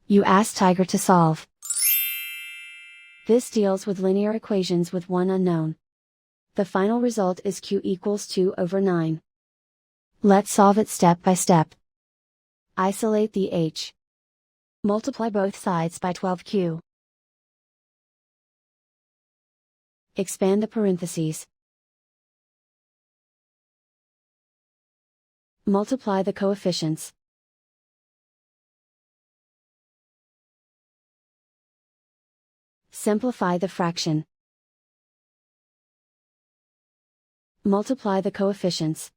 You ask Tiger to solve. This deals with linear equations with one unknown. The final result is q equals 2 over 9. Let's solve it step by step. Isolate the h. Multiply both sides by 12q. Expand the parentheses. Multiply the coefficients. Simplify the fraction. Multiply the coefficients.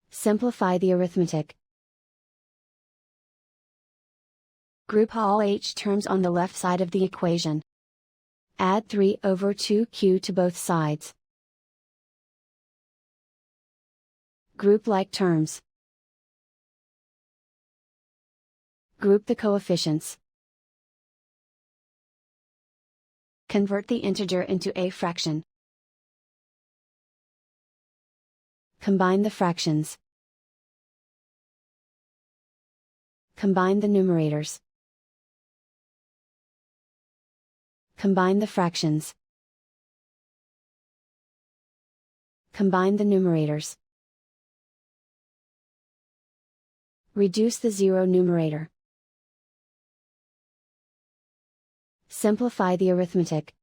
Simplify the arithmetic. Group all h terms on the left side of the equation. Add 3 over 2q to both sides. Group like terms. Group the coefficients. Convert the integer into a fraction. Combine the fractions. Combine the numerators. Combine the fractions. Combine the numerators. Reduce the zero numerator. Simplify the arithmetic.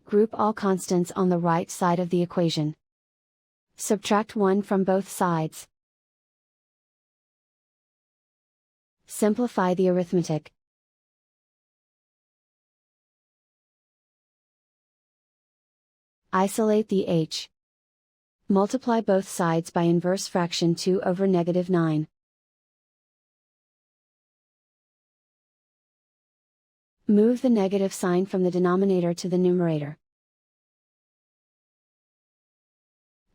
Group all constants on the right side of the equation. Subtract 1 from both sides. Simplify the arithmetic. Isolate the h. Multiply both sides by inverse fraction 2 over -9. Move the negative sign from the denominator to the numerator.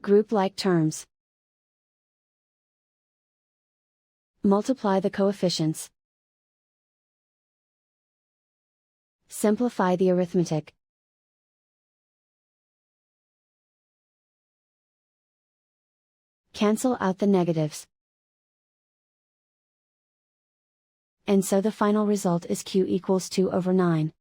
Group like terms. Multiply the coefficients. Simplify the arithmetic. Cancel out the negatives. And so the final result is q equals 2 over 9.